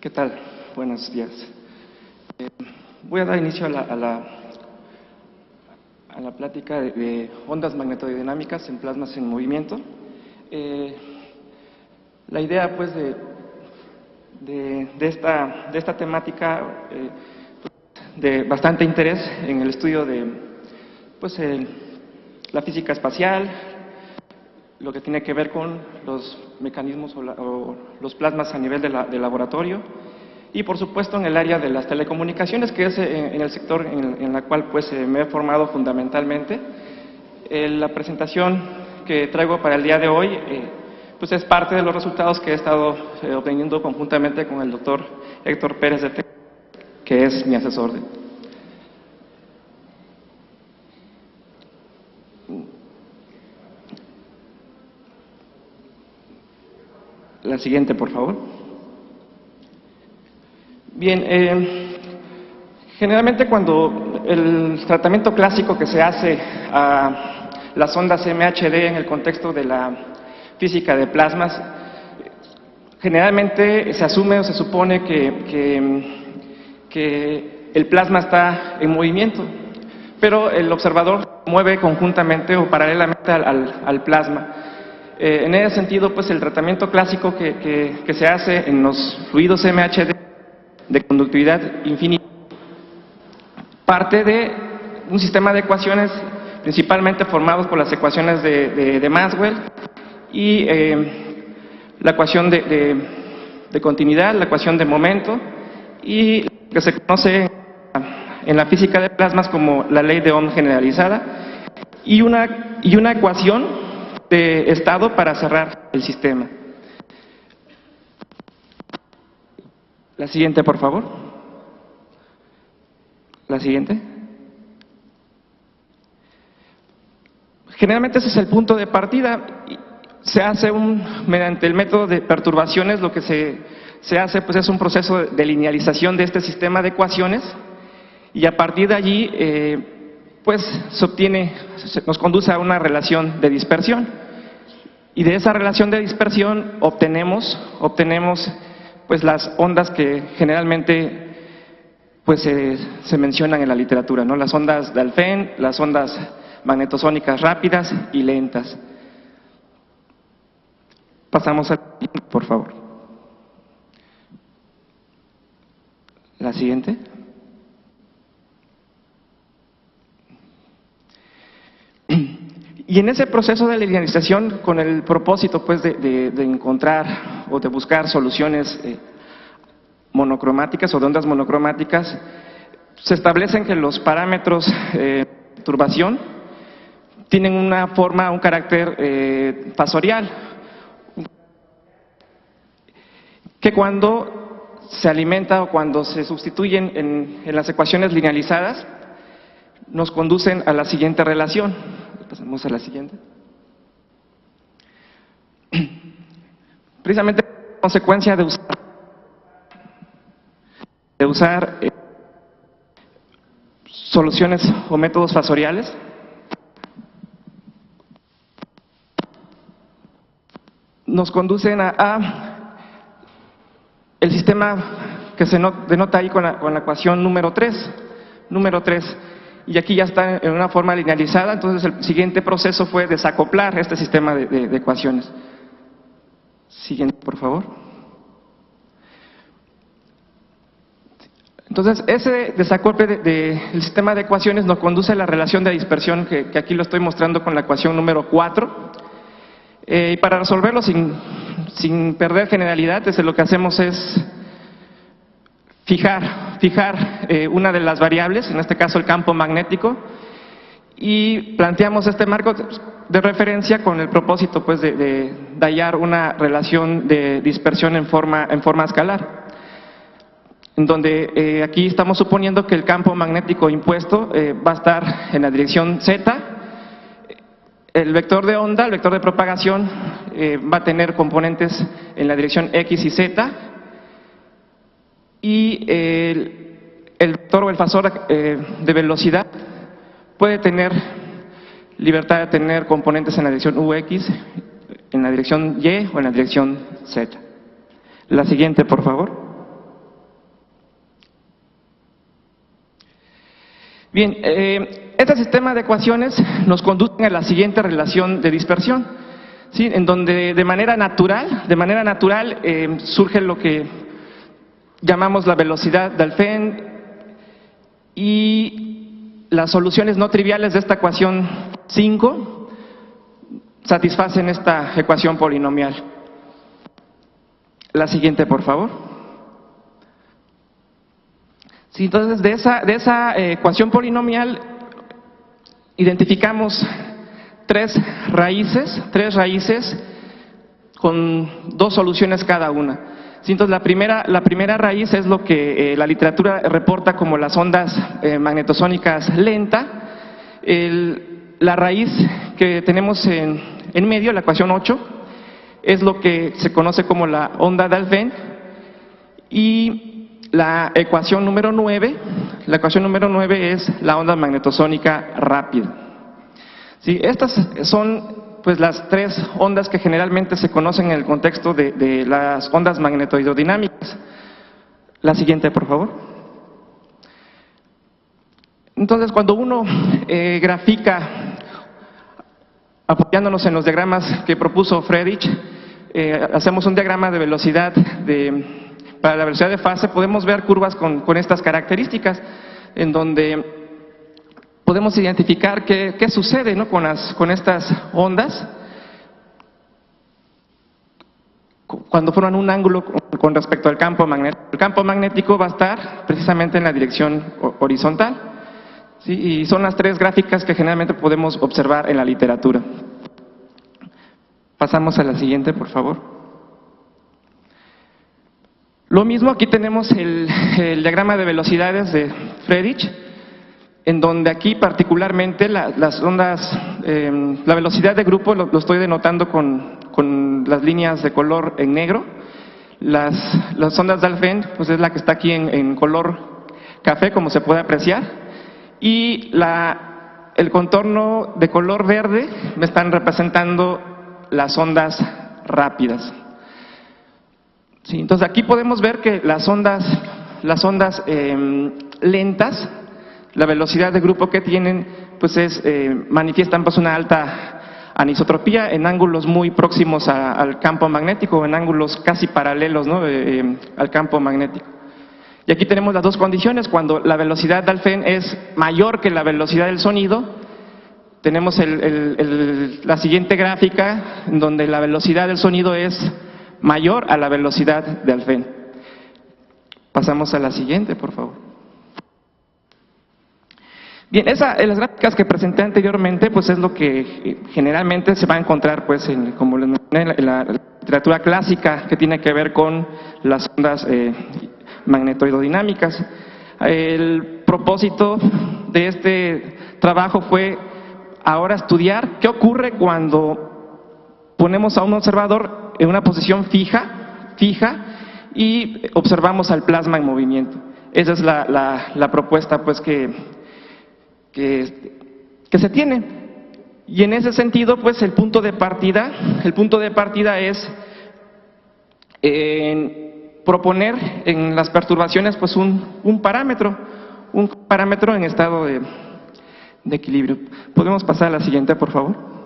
¿Qué tal? Buenos días. Voy a dar inicio a la plática de ondas magnetodinámicas en plasmas en movimiento. La idea, pues, de esta temática de bastante interés en el estudio de, pues, la física espacial, lo que tiene que ver con los mecanismos o los plasmas a nivel de laboratorio, y por supuesto en el área de las telecomunicaciones, que es en el sector en la cual pues me he formado fundamentalmente. La presentación que traigo para el día de hoy pues es parte de los resultados que he estado obteniendo conjuntamente con el doctor Héctor Pérez de Tec, que es mi asesor. La siguiente, por favor. Bien, generalmente cuando el tratamiento clásico que se hace a las ondas MHD en el contexto de la física de plasmas, generalmente se asume o se supone que el plasma está en movimiento, pero el observador mueve conjuntamente o paralelamente al plasma. En ese sentido, pues el tratamiento clásico que se hace en los fluidos MHD de conductividad infinita parte de un sistema de ecuaciones principalmente formados por las ecuaciones de Maxwell y la ecuación de continuidad, la ecuación de momento y lo que se conoce en la física de plasmas como la ley de Ohm generalizada y una ecuación de estado para cerrar el sistema. La siguiente, por favor. La siguiente. Generalmente ese es el punto de partida. Se hace mediante el método de perturbaciones, lo que se hace pues es un proceso de linealización de este sistema de ecuaciones y a partir de allí pues nos conduce a una relación de dispersión y de esa relación de dispersión obtenemos pues las ondas que generalmente pues se mencionan en la literatura, ¿no? Las ondas de Alfvén, las ondas magnetosónicas rápidas y lentas. Pasamos al siguiente, por favor. La siguiente. Y en ese proceso de linealización, con el propósito pues de encontrar o de buscar soluciones monocromáticas o de ondas monocromáticas, se establecen que los parámetros de perturbación tienen una forma, un carácter fasorial, que cuando se alimenta o cuando se sustituyen en las ecuaciones linealizadas, nos conducen a la siguiente relación. Pasamos a la siguiente. Precisamente consecuencia de usar soluciones o métodos fasoriales, nos conducen a el sistema que se denota ahí con la ecuación número 3. Y aquí ya está en una forma linealizada, entonces el siguiente proceso fue desacoplar este sistema de ecuaciones. Siguiente, por favor. Entonces, ese desacople del sistema de ecuaciones nos conduce a la relación de dispersión que aquí lo estoy mostrando con la ecuación número 4. Y para resolverlo sin perder generalidad, lo que hacemos es fijar una de las variables, en este caso el campo magnético, y planteamos este marco de referencia con el propósito pues de hallar una relación de dispersión en forma escalar, en donde aquí estamos suponiendo que el campo magnético impuesto va a estar en la dirección z. El vector de onda, el vector de propagación, va a tener componentes en la dirección x y z, y el vector o el fasor de velocidad puede tener libertad de tener componentes en la dirección UX, en la dirección Y o en la dirección Z. La siguiente, por favor. Bien, este sistema de ecuaciones nos conduce a la siguiente relación de dispersión, ¿sí? En donde de manera natural surge lo que llamamos la velocidad de Alfvén y las soluciones no triviales de esta ecuación 5 satisfacen esta ecuación polinomial. La siguiente, por favor. Sí, entonces, de esa ecuación polinomial identificamos tres raíces con dos soluciones cada una. Sí, entonces, la primera raíz es lo que la literatura reporta como las ondas magnetosónicas lenta. La raíz que tenemos en medio, la ecuación 8, es lo que se conoce como la onda de Alfvén. Y la ecuación número 9 es la onda magnetosónica rápida. Sí, estas son pues las tres ondas que generalmente se conocen en el contexto de las ondas magnetohidrodinámicas. La siguiente, por favor. Entonces, cuando uno grafica, apoyándonos en los diagramas que propuso Friedrich, hacemos un diagrama de velocidad para la velocidad de fase, podemos ver curvas con estas características, en donde podemos identificar qué sucede, ¿no?, con estas ondas cuando forman un ángulo con respecto al campo magnético. El campo magnético va a estar precisamente en la dirección horizontal, ¿sí? Y son las tres gráficas que generalmente podemos observar en la literatura. Pasamos a la siguiente, por favor. Lo mismo, aquí tenemos el diagrama de velocidades de Friedrich, en donde aquí particularmente las ondas, la velocidad de grupo lo estoy denotando con las líneas de color en negro. Las ondas de Alfvén, pues es la que está aquí en color café, como se puede apreciar, y el contorno de color verde me están representando las ondas rápidas. Sí, entonces aquí podemos ver que las ondas lentas, la velocidad de grupo que tienen, pues manifiestan pues una alta anisotropía en ángulos muy próximos al campo magnético, en ángulos casi paralelos, ¿no?, al campo magnético. Y aquí tenemos las dos condiciones. Cuando la velocidad de Alfvén es mayor que la velocidad del sonido, tenemos la siguiente gráfica, en donde la velocidad del sonido es mayor a la velocidad de Alfvén. Pasamos a la siguiente, por favor. Bien, las gráficas que presenté anteriormente, pues es lo que generalmente se va a encontrar, pues, como les mencioné, en la literatura clásica, que tiene que ver con las ondas magnetohidrodinámicas. El propósito de este trabajo fue ahora estudiar qué ocurre cuando ponemos a un observador en una posición fija y observamos al plasma en movimiento. Esa es la propuesta, pues, que se tiene. Y en ese sentido, pues, el punto de partida es proponer en las perturbaciones, pues, un parámetro en estado de equilibrio. ¿Podemos pasar a la siguiente, por favor?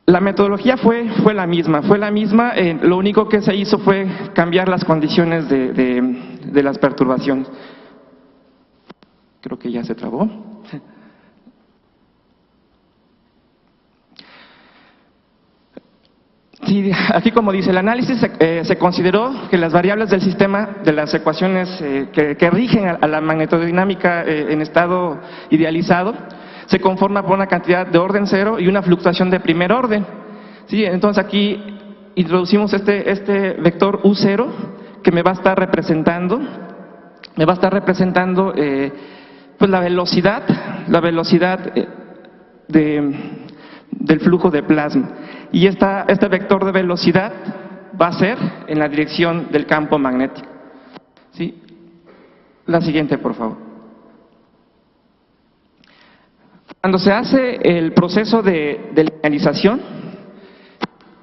La metodología fue la misma, lo único que se hizo fue cambiar las condiciones de las perturbaciones. Creo que ya se trabó. Sí, aquí, como dice el análisis, se consideró que las variables del sistema, de las ecuaciones que rigen a la magnetodinámica en estado idealizado, se conforma por una cantidad de orden cero y una fluctuación de primer orden. ¿Sí? Entonces aquí introducimos este vector U0 que me va a estar representando, pues la velocidad del flujo de plasma. Y este vector de velocidad va a ser en la dirección del campo magnético. ¿Sí? La siguiente, por favor. Cuando se hace el proceso de linealización,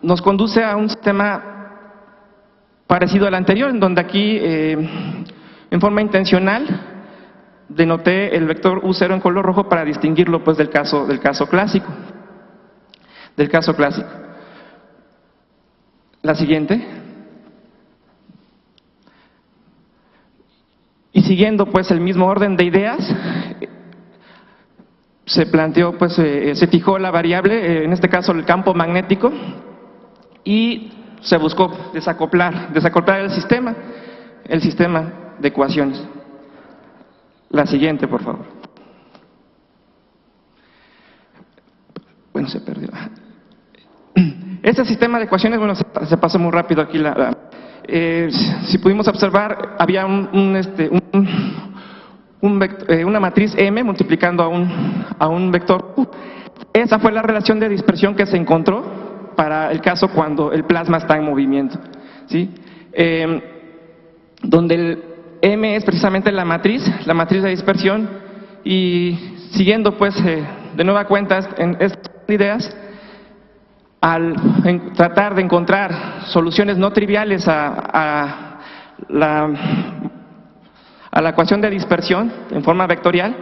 nos conduce a un sistema parecido al anterior, en donde aquí, en forma intencional, denoté el vector U0 en color rojo para distinguirlo pues del caso clásico. La siguiente. Y siguiendo pues el mismo orden de ideas, se planteó, pues se fijó la variable, en este caso el campo magnético, y se buscó desacoplar el sistema de ecuaciones. La siguiente, por favor. Bueno, se perdió. Este sistema de ecuaciones, bueno, se pasó muy rápido aquí. Si pudimos observar, había una matriz M multiplicando a un vector U. Esa fue la relación de dispersión que se encontró para el caso cuando el plasma está en movimiento, ¿sí? Donde el M es precisamente la matriz de dispersión, y siguiendo pues de nueva cuenta en estas ideas, al tratar de encontrar soluciones no triviales a la ecuación de dispersión en forma vectorial,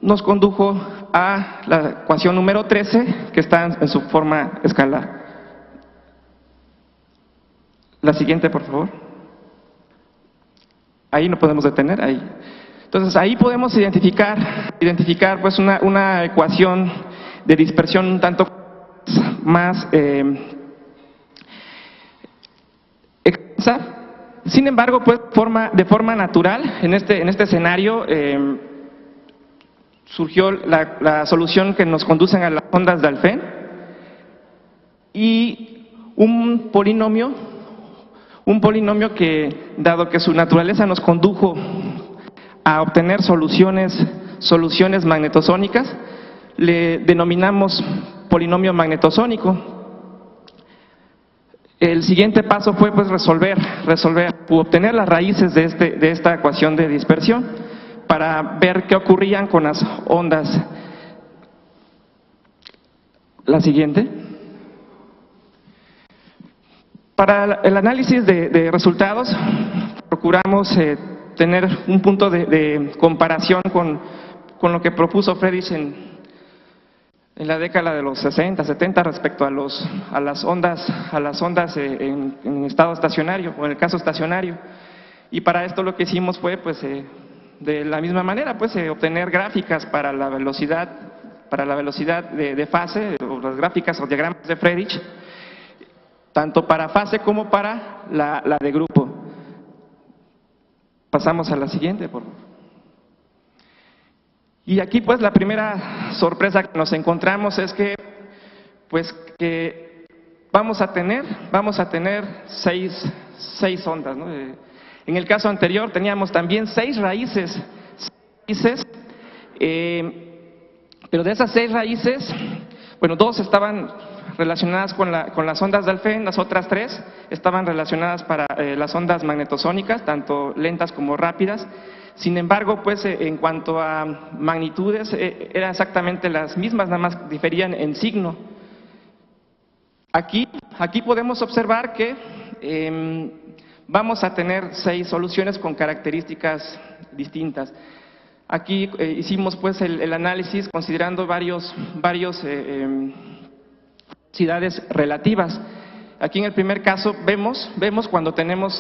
nos condujo a la ecuación número 13, que está en su forma escalar. La siguiente, por favor. Ahí no podemos detener, ahí. Entonces, ahí podemos identificar pues una ecuación de dispersión un tanto más extensa. Sin embargo, pues de forma natural, en este escenario, surgió la solución que nos conducen a las ondas de Alfvén, y un polinomio que, dado que su naturaleza nos condujo a obtener soluciones magnetosónicas, le denominamos polinomio magnetosónico. El siguiente paso fue pues resolver u obtener las raíces de esta ecuación de dispersión para ver qué ocurrían con las ondas. La siguiente. Para el análisis de resultados, procuramos tener un punto de comparación con lo que propuso Friedrich en la década de los 60, 70 respecto a las ondas en estado estacionario o en el caso estacionario. Y para esto lo que hicimos fue pues de la misma manera pues obtener gráficas para la velocidad de fase, o las gráficas o diagramas de Friedrich, tanto para fase como para la de grupo. Pasamos a la siguiente, por favor. Y aquí pues la primera sorpresa que nos encontramos es que vamos a tener seis ondas, ¿no? En el caso anterior teníamos también seis raíces, pero de esas seis raíces, bueno, dos estaban relacionadas con las ondas de Alfvén, las otras tres estaban relacionadas para las ondas magnetosónicas, tanto lentas como rápidas. Sin embargo, pues en cuanto a magnitudes, eran exactamente las mismas, nada más diferían en signo. Aquí podemos observar que vamos a tener seis soluciones con características distintas. Aquí hicimos pues el análisis considerando varios velocidades relativas. Aquí en el primer caso vemos cuando tenemos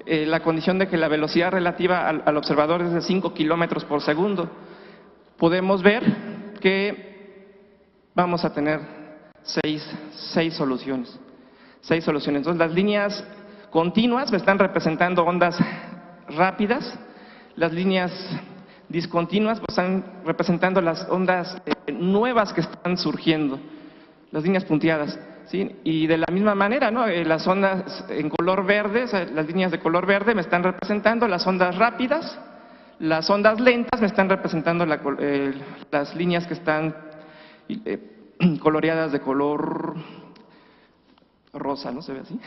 la condición de que la velocidad relativa al observador es de 5 kilómetros por segundo. Podemos ver que vamos a tener seis soluciones. Entonces las líneas continuas me están representando ondas rápidas, las líneas discontinuas pues están representando las ondas nuevas que están surgiendo, las líneas punteadas, ¿sí? Y de la misma manera, ¿no? Las ondas en color verde, o sea, las líneas de color verde me están representando las ondas rápidas, las ondas lentas me están representando las líneas que están coloreadas de color rosa, ¿no se ve así?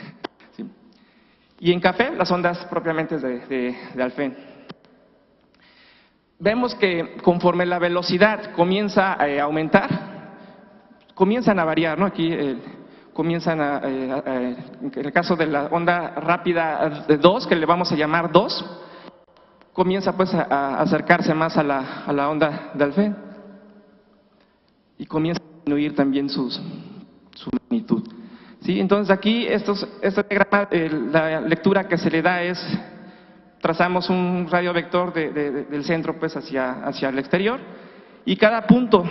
¿Sí? Y en café las ondas propiamente de Alfvén. Vemos que conforme la velocidad comienza a aumentar, comienzan a variar, ¿no? Aquí comienzan en el caso de la onda rápida 2, que le vamos a llamar 2, comienza pues a acercarse más a la onda de Alfvén y comienza a disminuir también su magnitud. ¿Sí? Entonces aquí este diagrama, la lectura que se le da es, trazamos un radiovector del centro pues hacia el exterior, y cada punto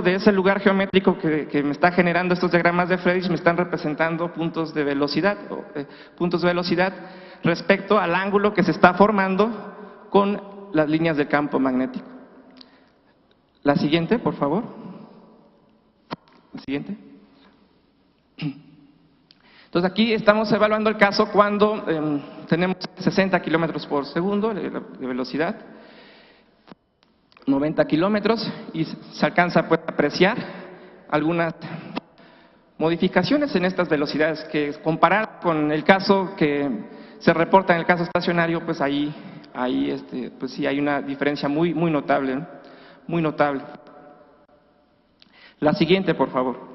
de ese lugar geométrico que me está generando estos diagramas de Friedrich me están representando puntos de velocidad respecto al ángulo que se está formando con las líneas de campo magnético. La siguiente, por favor. La siguiente. Entonces aquí estamos evaluando el caso cuando tenemos 60 kilómetros por segundo de velocidad, 90 kilómetros, y se alcanza pues, a apreciar algunas modificaciones en estas velocidades que, comparar con el caso que se reporta en el caso estacionario, pues ahí pues sí hay una diferencia muy notable, ¿no? Muy notable. La siguiente, por favor.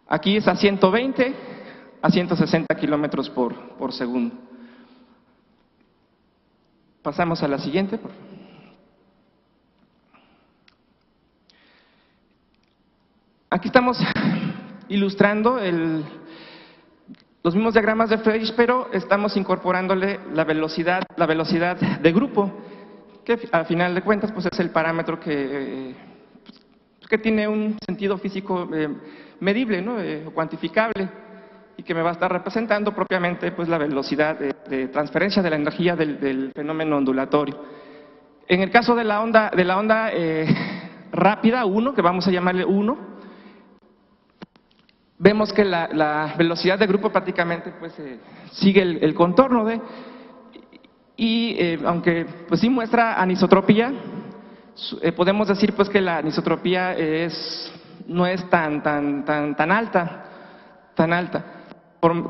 Aquí es a 120 a 160 kilómetros por segundo. Pasamos a la siguiente, por favor. Aquí estamos ilustrando los mismos diagramas de Friedrich, pero estamos incorporándole la velocidad de grupo, que a final de cuentas pues es el parámetro que tiene un sentido físico medible, ¿no? Cuantificable, y que me va a estar representando propiamente pues la velocidad de transferencia de la energía del fenómeno ondulatorio. En el caso de la onda rápida 1, que vamos a llamarle 1, vemos que la velocidad de grupo prácticamente pues sigue el contorno y aunque pues sí muestra anisotropía, podemos decir pues que la anisotropía no es tan alta.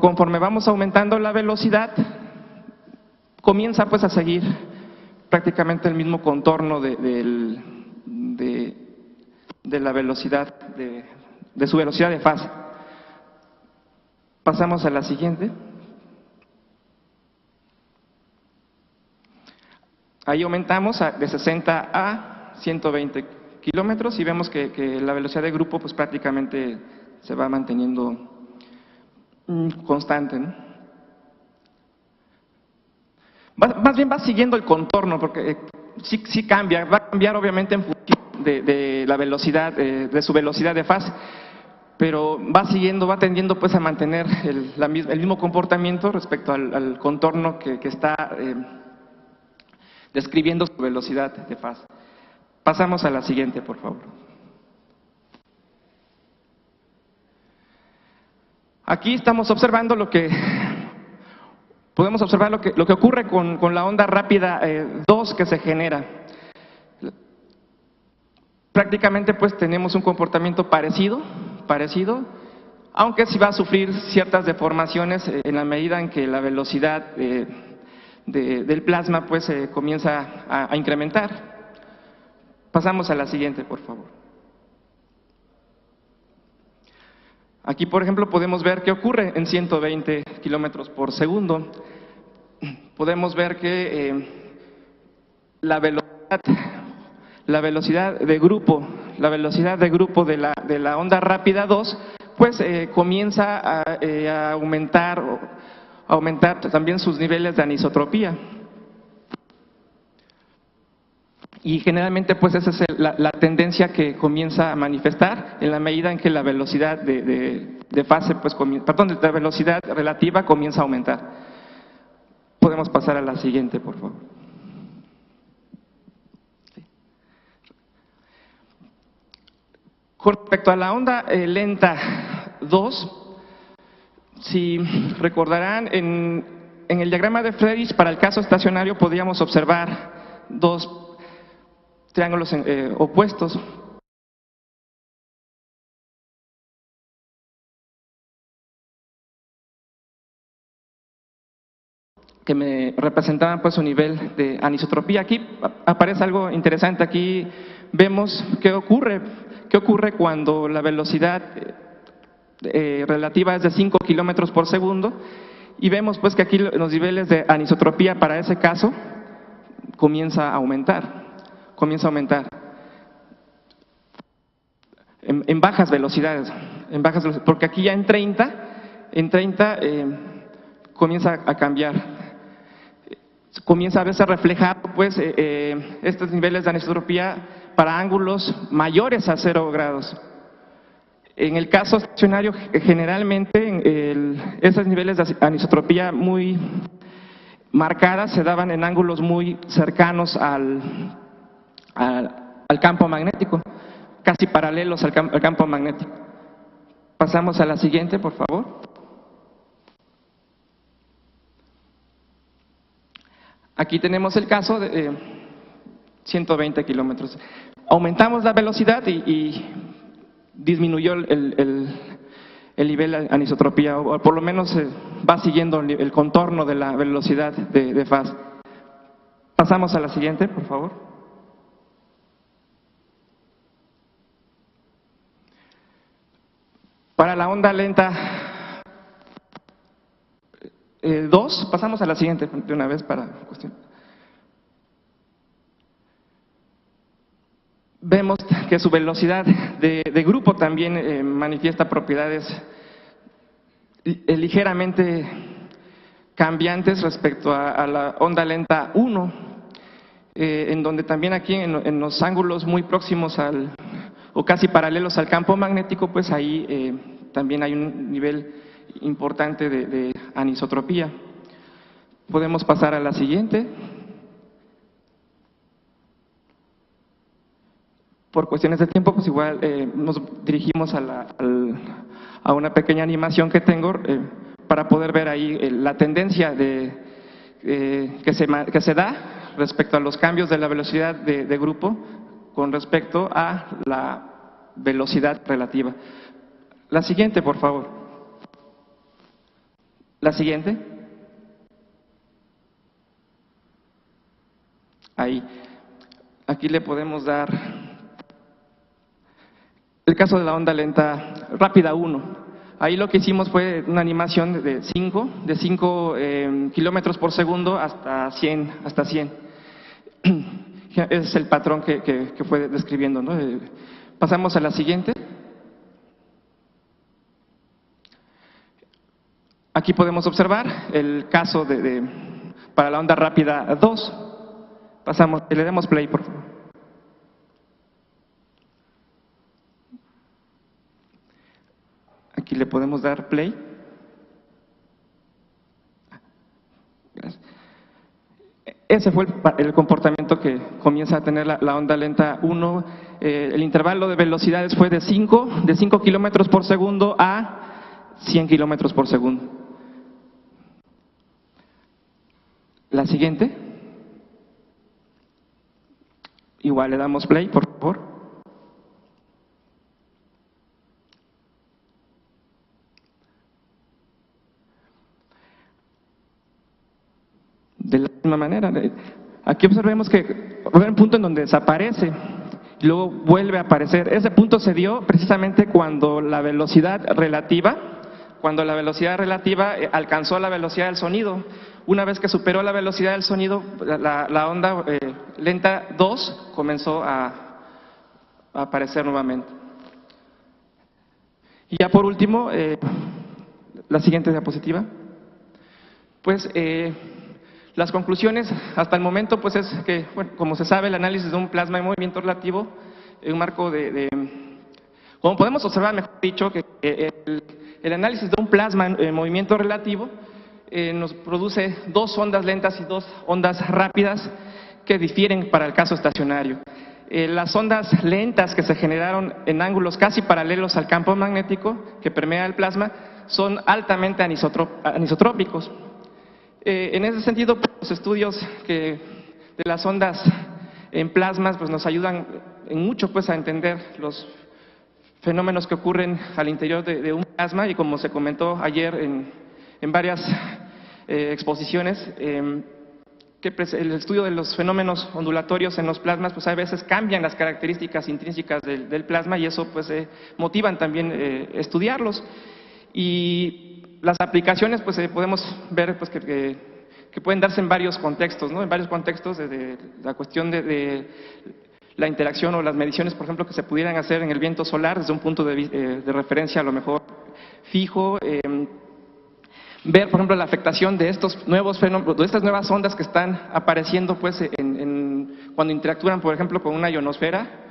Conforme vamos aumentando la velocidad, comienza pues a seguir prácticamente el mismo contorno de la velocidad, de su velocidad de fase. Pasamos a la siguiente. Ahí aumentamos de 60 a 120 kilómetros y vemos que la velocidad de grupo pues prácticamente se va manteniendo constante, ¿no? Más bien va siguiendo el contorno, porque sí cambia, va a cambiar obviamente en función de la velocidad, de su velocidad de fase, pero va tendiendo pues a mantener el mismo comportamiento respecto al contorno que está describiendo su velocidad de fase. Pasamos a la siguiente, por favor. Aquí estamos observando podemos observar lo que ocurre con la onda rápida 2 que se genera. Prácticamente pues tenemos un comportamiento parecido, aunque sí va a sufrir ciertas deformaciones en la medida en que la velocidad del plasma pues comienza a incrementar. Pasamos a la siguiente, por favor. Aquí, por ejemplo, podemos ver qué ocurre en 120 kilómetros por segundo. Podemos ver que la velocidad de grupo de la onda rápida 2, pues comienza a aumentar también sus niveles de anisotropía. Y generalmente pues esa es la tendencia que comienza a manifestar en la medida en que la velocidad de fase, pues la velocidad relativa comienza a aumentar. Podemos pasar a la siguiente, por favor. Sí. Con respecto a la onda lenta 2, si recordarán, en el diagrama de Friedrich para el caso estacionario podríamos observar dos triángulos opuestos. que me representaban pues su nivel de anisotropía. Aquí aparece algo interesante. Aquí vemos qué ocurre cuando la velocidad relativa es de 5 kilómetros por segundo, y vemos pues que aquí los niveles de anisotropía para ese caso comienza a aumentar en bajas velocidades, porque aquí ya en 30 comienza a cambiar, comienza a verse reflejado pues estos niveles de anisotropía para ángulos mayores a 0 grados. En el caso estacionario, generalmente esos niveles de anisotropía muy marcadas se daban en ángulos muy cercanos al campo magnético, casi paralelos al campo magnético. Pasamos a la siguiente, por favor. Aquí tenemos el caso de 120 kilómetros. Aumentamos la velocidad y disminuyó el nivel de anisotropía, o por lo menos va siguiendo el contorno de la velocidad de fase. Pasamos a la siguiente, por favor. Para la onda lenta 2, pasamos a la siguiente de una vez para cuestión. Vemos que su velocidad de grupo también manifiesta propiedades ligeramente cambiantes respecto a la onda lenta 1, en donde también aquí en los ángulos muy próximos o casi paralelos al campo magnético, pues ahí también hay un nivel importante de anisotropía. Podemos pasar a la siguiente. Por cuestiones de tiempo, pues igual nos dirigimos a una pequeña animación que tengo para poder ver ahí la tendencia que se da respecto a los cambios de la velocidad de grupo con respecto a la velocidad relativa. La siguiente, por favor. La siguiente. Ahí. Aquí le podemos dar el caso de la onda lenta rápida 1. Ahí lo que hicimos fue una animación de 5 kilómetros por segundo hasta 100. Ese es el patrón que fue describiendo, ¿no? Pasamos a la siguiente. Aquí podemos observar el caso para la onda rápida 2. Pasamos, le damos play, por favor. Aquí le podemos dar play. Gracias. Ese fue el comportamiento que comienza a tener la onda lenta 1. El intervalo de velocidades fue de 5 kilómetros por segundo a 100 kilómetros por segundo. La siguiente. Igual le damos play, por favor. De la misma manera, aquí observemos que va a haber un punto en donde desaparece y luego vuelve a aparecer. Ese punto se dio precisamente cuando la velocidad relativa alcanzó la velocidad del sonido. Una vez que superó la velocidad del sonido, la onda lenta 2 comenzó a aparecer nuevamente. Y ya por último, la siguiente diapositiva. Pues las conclusiones hasta el momento pues es que, bueno, como se sabe, el análisis de un plasma en movimiento relativo en un marco como podemos observar, mejor dicho, que el análisis de un plasma en movimiento relativo nos produce 2 ondas lentas y 2 ondas rápidas que difieren para el caso estacionario. Las ondas lentas que se generaron en ángulos casi paralelos al campo magnético que permea el plasma son altamente anisotrópicos. En ese sentido, los estudios de las ondas en plasmas pues nos ayudan en mucho pues a entender los fenómenos que ocurren al interior de un plasma, y como se comentó ayer en varias exposiciones, que el estudio de los fenómenos ondulatorios en los plasmas, pues a veces cambian las características intrínsecas del plasma y eso pues motivan también estudiarlos. Y las aplicaciones pues podemos ver pues que pueden darse en varios contextos, ¿no? En varios contextos, de la cuestión de la interacción o las mediciones, por ejemplo, que se pudieran hacer en el viento solar desde un punto de referencia a lo mejor fijo, ver, por ejemplo, la afectación de estos nuevos fenómenos, de estas nuevas ondas que están apareciendo pues cuando interactúan, por ejemplo, con una ionosfera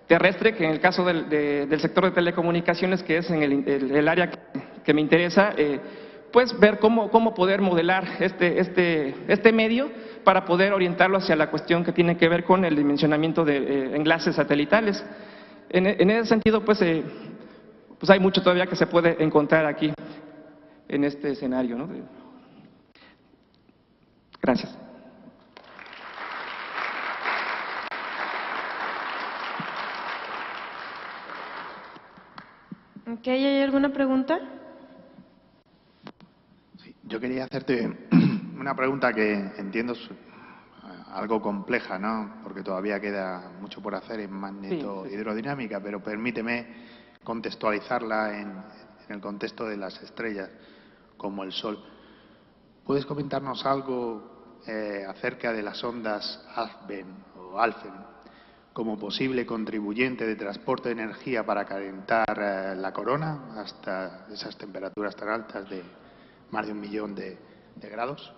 terrestre, que en el caso del sector de telecomunicaciones, que es en el área que me interesa, pues ver cómo poder modelar este medio para poder orientarlo hacia la cuestión que tiene que ver con el dimensionamiento de enlaces satelitales. En ese sentido, pues hay mucho todavía que se puede encontrar aquí en este escenario, ¿no? Gracias. Ok, ¿hay alguna pregunta? Sí, yo quería hacerte una pregunta que entiendo algo compleja, ¿no? Porque todavía queda mucho por hacer en magnetohidrodinámica, pero permíteme contextualizarla en el contexto de las estrellas, como el Sol. ¿Puedes comentarnos algo acerca de las ondas Alfvén como posible contribuyente de transporte de energía para calentar la corona hasta esas temperaturas tan altas de más de 1 millón de grados?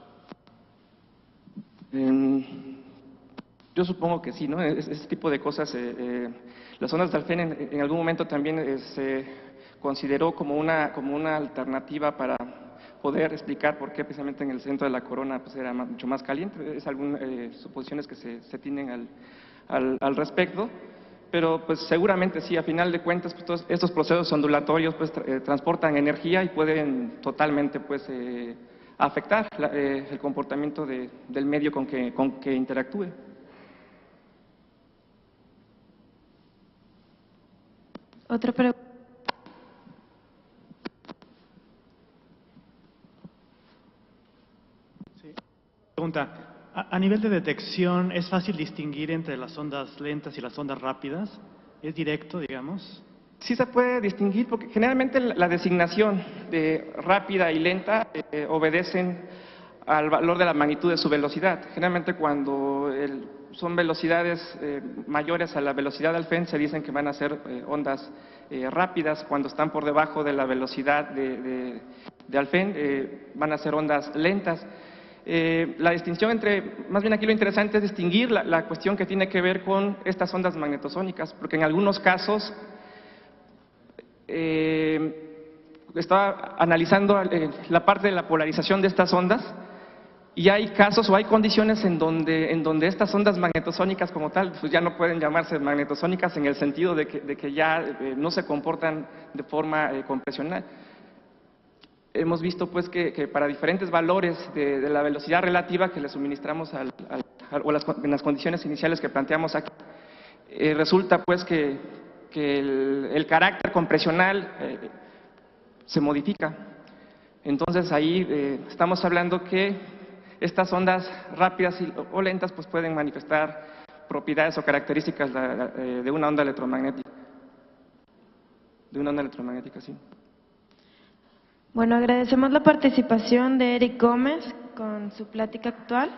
Yo supongo que sí, ¿no? Ese tipo de cosas, las ondas de Alfvén en algún momento también se consideró como una alternativa para poder explicar por qué precisamente en el centro de la corona pues era mucho más caliente. Es algunas suposiciones que se tienen al respecto, pero pues seguramente sí, a final de cuentas pues, todos estos procesos ondulatorios pues transportan energía y pueden totalmente pues afectar el comportamiento del medio con que interactúe. Otra pregunta. Pregunta, a nivel de detección, ¿es fácil distinguir entre las ondas lentas y las ondas rápidas? ¿Es directo, digamos? Sí se puede distinguir porque generalmente la designación de rápida y lenta obedecen al valor de la magnitud de su velocidad. Generalmente cuando son velocidades mayores a la velocidad de Alfvén se dicen que van a ser ondas rápidas. Cuando están por debajo de la velocidad de Alfvén van a ser ondas lentas. La distinción más bien aquí lo interesante es distinguir la cuestión que tiene que ver con estas ondas magnetosónicas, porque en algunos casos estaba analizando la parte de la polarización de estas ondas y hay casos o hay condiciones en donde estas ondas magnetosónicas como tal pues ya no pueden llamarse magnetosónicas en el sentido de que ya no se comportan de forma compresional. Hemos visto pues que para diferentes valores de la velocidad relativa que le suministramos en las condiciones iniciales que planteamos aquí, resulta pues que el carácter compresional se modifica. Entonces ahí estamos hablando que estas ondas rápidas o lentas pues pueden manifestar propiedades o características de una onda electromagnética. Sí. Bueno, agradecemos la participación de Eric Gómez con su plática actual.